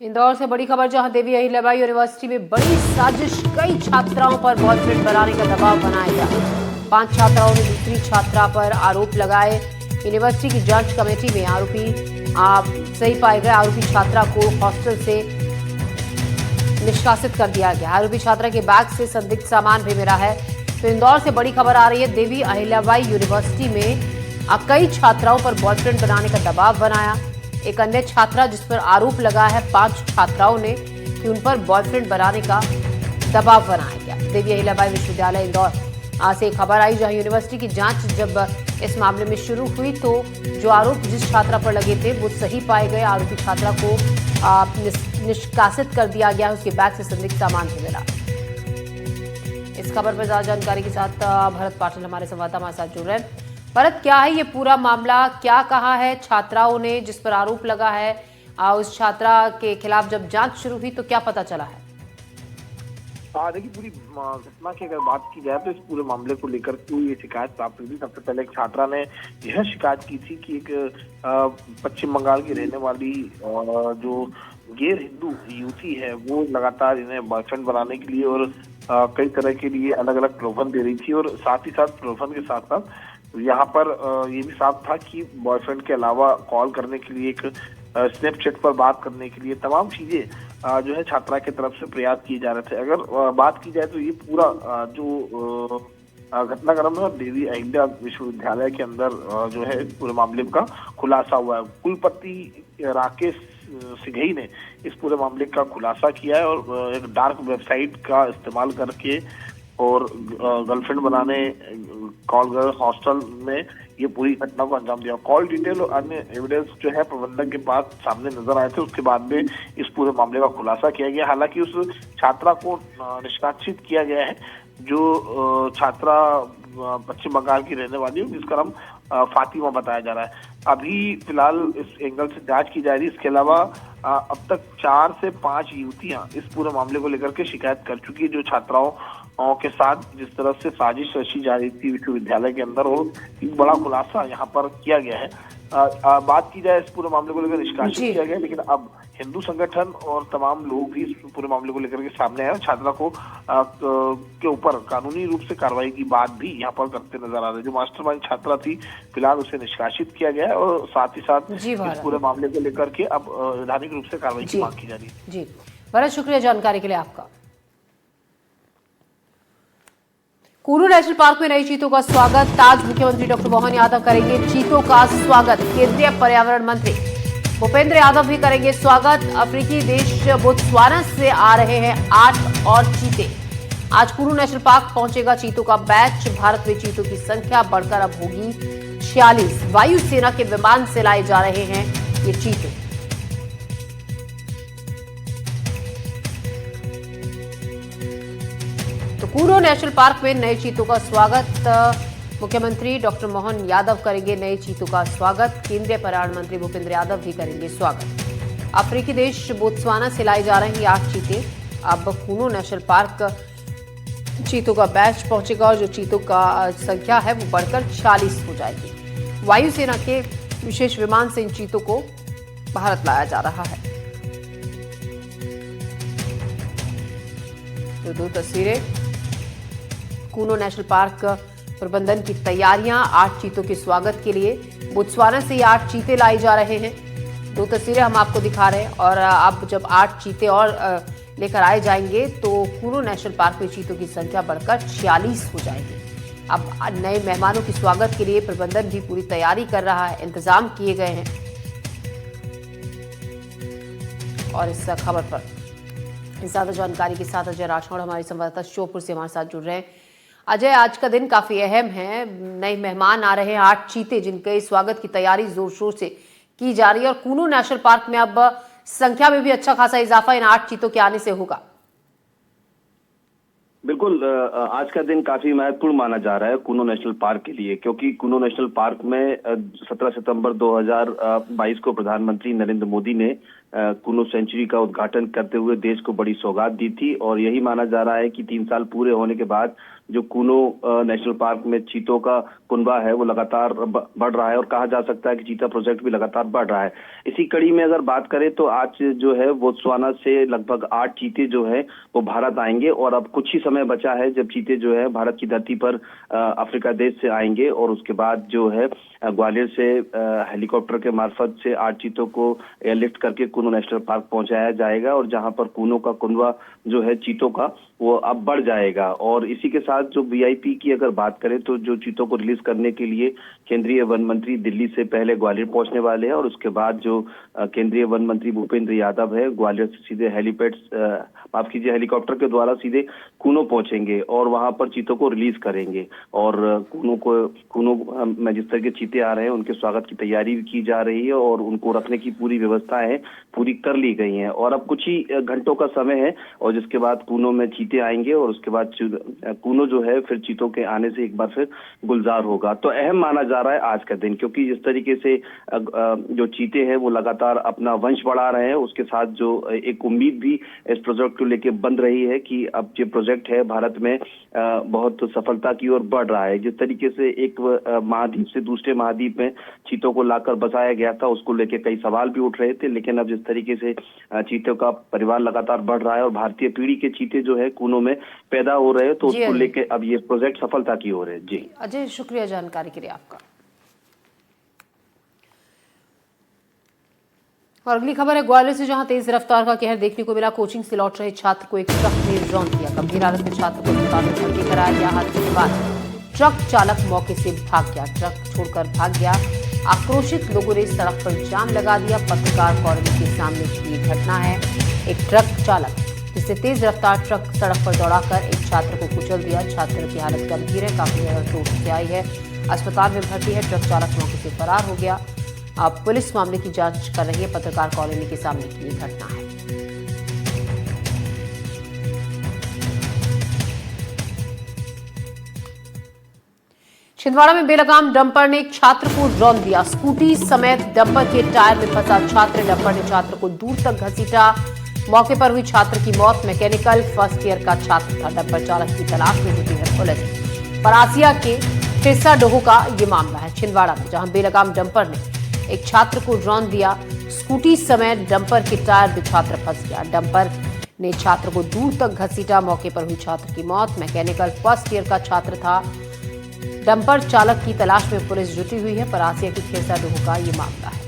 इंदौर से बड़ी खबर, जहां देवी अहिल्याबाई यूनिवर्सिटी में बड़ी साजिश, कई छात्राओं पर बॉयफ्रेंड बनाने का दबाव बनाया गया। 5 छात्राओं ने दूसरी छात्रा पर आरोप लगाए। यूनिवर्सिटी की जांच कमेटी में आरोपी सही पाए गए आरोपी छात्रा को हॉस्टल से निष्कासित कर दिया गया। आरोपी छात्रा के बैग से संदिग्ध सामान भी मिला है। तो इंदौर से बड़ी खबर आ रही है, देवी अहिल्याबाई यूनिवर्सिटी में कई छात्राओं पर बॉयफ्रेंड बनाने का दबाव बनाया। एक अन्य छात्रा जिस पर आरोप लगा है 5 छात्राओं ने कि उन पर बॉयफ्रेंड बनाने का दबाव बनाया गया। देवी अहिल्याबाई विश्वविद्यालय इंदौर से एक खबर आई, जहां यूनिवर्सिटी की जांच जब इस मामले में शुरू हुई तो जो आरोप जिस छात्रा पर लगे थे वो सही पाए गए। आरोपी छात्रा को निष्कासित कर दिया गया। उसके बैग से संदिग्ध सामान भी मिला। इस खबर पर ज्यादा जानकारी के साथ भरत पाटिल हमारे संवाददाता हमारे साथ जुड़ रहे हैं। भरत, क्या है ये पूरा मामला, क्या कहा है छात्राओं ने जिस पर आरोप लगा है? उस छात्रा के खिलाफ जब जांच शुरू हुई तो क्या पता चला है? देखिए, पूरी घटना की अगर बात की जाए तो इस पूरे मामले को लेकर के ये शिकायत प्राप्त हुई थी। सबसे पहले एक छात्रा ने यह शिकायत की थी कि एक पश्चिम बंगाल की रहने वाली जो गैर हिंदू युवती है वो लगातार इन्हें बॉयफ्रेंड बनाने के लिए और कई तरह के लिए अलग अलग प्रलोभन दे रही थी। और साथ ही साथ प्रलोभन के साथ साथ यहाँ पर ये भी साफ था कि बॉयफ्रेंड के अलावा कॉल करने के लिए, एक स्नैपचैट पर बात करने के लिए तमाम चीजें जो है छात्रा की तरफ से प्रयास किए जा रहे थे। अगर बात की जाए तो ये पूरा जो घटनाक्रम है देवी अहिल्या विश्वविद्यालय के अंदर जो है पूरे मामले का खुलासा हुआ है। कुलपति राकेश सिंघई ने इस पूरे मामले का खुलासा किया है और एक डार्क वेबसाइट का इस्तेमाल करके और गर्लफ्रेंड बनाने कॉल गर्ल हॉस्टल में ये पूरी घटना को अंजाम दिया। कॉल डिटेल और अन्य एविडेंस जो है प्रबंधक के पास सामने नजर आए थे। उसके बाद में इस पूरे मामले का खुलासा किया गया। हालांकि उस छात्रा को निष्कासित किया गया है जो छात्रा पश्चिम बंगाल की रहने वाली है, जिसका नाम फातिमा बताया जा रहा है। अभी फिलहाल इस एंगल से जांच की जा रही है। इसके अलावा अब तक 4 से 5 युवतियां इस पूरे मामले को लेकर के शिकायत कर चुकी है, जो छात्राओं के साथ जिस तरह से साजिश रची जा रही थी विश्वविद्यालय के अंदर, और एक बड़ा खुलासा यहाँ पर किया गया है। बात की जाए इस पूरे मामले को लेकर निष्कासित किया गया, लेकिन अब हिंदू संगठन और तमाम लोग भी इस पूरे मामले को लेकर के सामने आए। छात्रा को के ऊपर कानूनी रूप से कार्रवाई की बात भी यहाँ पर करते नजर आ रहे हैं। जो मास्टरमाइंड छात्रा थी फिलहाल उसे निष्कासित किया गया है और साथ ही साथ इस पूरे मामले को लेकर के अब वैधानिक रूप से कार्रवाई की मांग की जा रही है। जी, बहुत शुक्रिया जानकारी के लिए आपका। कुल्लू नेशनल पार्क में नई चीतों का स्वागत। आज मुख्यमंत्री डॉक्टर मोहन यादव करेंगे चीतों का स्वागत। केंद्रीय पर्यावरण मंत्री भूपेंद्र यादव भी करेंगे स्वागत। अफ्रीकी देश बोत्सवाना से आ रहे हैं 8 और चीते। आज कुल्लू नेशनल पार्क पहुंचेगा चीतों का बैच। भारत में चीतों की संख्या बढ़कर अब होगी 46। वायुसेना के विमान से लाए जा रहे हैं ये चीते। तो कुल्लू नेशनल पार्क में नए चीतों का स्वागत। मुख्यमंत्री डॉक्टर मोहन यादव करेंगे नए चीतों का स्वागत। केंद्रीय पर्यावरण मंत्री भूपेंद्र यादव भी करेंगे स्वागत। अफ्रीकी देश बोत्सवाना से लाए जा रहे हैं 8 चीते। अब कुल्लू नेशनल पार्क चीतों का बैच पहुंचेगा और जो चीतों का संख्या है वो बढ़कर 46 हो जाएगी। वायुसेना के विशेष विमान से इन चीतों को भारत लाया जा रहा है। तो 2 तस्वीरें कुल्लू नेशनल पार्क प्रबंधन की तैयारियां 8 चीतों के स्वागत के लिए। बोत्सवाना से 8 चीते लाए जा रहे हैं। 2 तस्वीरें हम आपको दिखा रहे हैं और अब जब 8 चीते और लेकर आए जाएंगे तो कुल्लू नेशनल पार्क में चीतों की संख्या बढ़कर 46 हो जाएगी। अब नए मेहमानों के स्वागत के लिए प्रबंधन भी पूरी तैयारी कर रहा है, इंतजाम किए गए हैं। और इस खबर पर ज्यादा जानकारी के साथ अजय राठौड़ हमारे संवाददाता श्योपुर से हमारे साथ जुड़ रहे हैं। अजय, आज का दिन काफी अहम है। नए मेहमान आ रहे हैं 8 चीते, जिनके स्वागत की तैयारी जोर शोर से की जा रही है और कुल्लू नेशनल पार्क में अब संख्या में भी अच्छा खासा इजाफा इन 8 चीतों के आने से होगा। बिल्कुल, आज का दिन काफी महत्वपूर्ण माना जा रहा है कुल्लू नेशनल पार्क के लिए, क्योंकि कुल्लू नेशनल पार्क में 17 सितंबर 2022 को प्रधानमंत्री नरेंद्र मोदी ने कूनो सेंचुरी का उद्घाटन करते हुए देश को बड़ी सौगात दी थी। और यही माना जा रहा है कि 3 साल पूरे होने के बाद जो कूनो नेशनल पार्क में चीतों का कुनबा है वो लगातार बढ़ रहा है और कहा जा सकता है कि चीता प्रोजेक्ट भी लगातार बढ़ रहा है। इसी कड़ी में अगर बात करें तो आज जो है बोत्सवाना से लगभग 8 चीते जो है वो भारत आएंगे और अब कुछ ही समय बचा है जब चीते जो है भारत की धरती पर अफ्रीका देश से आएंगे और उसके बाद जो है ग्वालियर से हेलीकॉप्टर के मार्फत से 8 चीतों को एयरलिफ्ट करके कूनो नेशनल पार्क पहुंचाया जाएगा और जहां पर कूनो का कुनबा जो है चीतों का वो अब बढ़ जाएगा। और इसी के साथ जो वीआईपी की अगर बात करें तो जो चीतों को रिलीज करने के लिए केंद्रीय वन मंत्री दिल्ली से पहले ग्वालियर पहुंचने वाले हैं और उसके बाद जो केंद्रीय वन मंत्री भूपेंद्र यादव है ग्वालियर से सीधे हेलीकॉप्टर के द्वारा सीधे कूनो पहुंचेंगे और वहां पर चीतों को रिलीज करेंगे। और कूनो में जिस तरह के चीते आ रहे हैं उनके स्वागत की तैयारी भी की जा रही है और उनको रखने की पूरी व्यवस्थाएं पूरी कर ली गई हैं और अब कुछ ही घंटों का समय है और जिसके बाद कूनो में चीते आएंगे और उसके बाद कूनो जो है फिर चीतों के आने से एक बार फिर गुलजार होगा। तो अहम माना जा रहा है आज का दिन, क्योंकि जिस तरीके से जो चीते हैं वो लगातार अपना वंश बढ़ा रहे हैं, उसके साथ जो एक उम्मीद भी इस प्रोजेक्ट को लेकर बन रही है कि अब ये प्रोजेक्ट है भारत में बहुत सफलता की ओर बढ़ रहा है। जिस तरीके से एक महाद्वीप से दूसरे महाद्वीप में चीतों को लाकर बसाया गया था उसको लेकर कई सवाल भी उठ रहे थे, लेकिन अब जिस तरीके से चीतों का परिवार लगातार बढ़ रहा है और भारतीय पीढ़ी के चीते जो है कूनो में पैदा हो रहे हैं तो उसको लेकर अब ये प्रोजेक्ट सफलता की ओर है। जी अजय, शुक्रिया जानकारी के लिए आपका। और अगली खबर है ग्वालियर से, जहां तेज रफ्तार का कहर देखने को मिला। कोचिंग से लौट रहे छात्र को एक ट्रक ने रौंद दिया। गंभीर हालत में छात्र को अस्पताल में भर्ती कराया गया। हादसे के बाद ट्रक चालक मौके से भाग गया, ट्रक छोड़कर भाग गया। आक्रोशित लोगों ने सड़क पर जाम लगा दिया। पत्रकार कॉलोनी के सामने की ये घटना है। एक ट्रक चालक जिससे तेज रफ्तार ट्रक सड़क पर दौड़ाकर एक छात्र को कुचल दिया। छात्र की हालत गंभीर है, काफी ज्यादा चोट से आई है, अस्पताल में भर्ती है। ट्रक चालक मौके से फरार हो गया। अब पुलिस मामले की जांच कर रही है। पत्रकार कॉलोनी के सामने की ये घटना है। छिंदवाड़ा में बेलगाम डंपर ने एक छात्र को रौंद दिया। स्कूटी समेत डंपर के टायर में फंसा छात्र, डंपर ने छात्र को दूर तक घसीटा। मौके पर हुई छात्र की मौत। मैकेनिकल फर्स्ट ईयर का छात्र था। डंपर चालक की तलाश में जुटी है पुलिस। परासिया के फिरसा डोहो का ये मामला है छिंदवाड़ा में, जहां बेलगाम डंपर ने एक छात्र को रौंद दिया। स्कूटी समेत डंपर के टायर में छात्र फंस गया। डंपर ने छात्र को दूर तक घसीटा। मौके पर हुई छात्र की मौत। मैकेनिकल फर्स्ट ईयर का छात्र था। डंपर चालक की तलाश में पुलिस जुटी हुई है। परासिया की फिरसा डोहो का ये मामला है।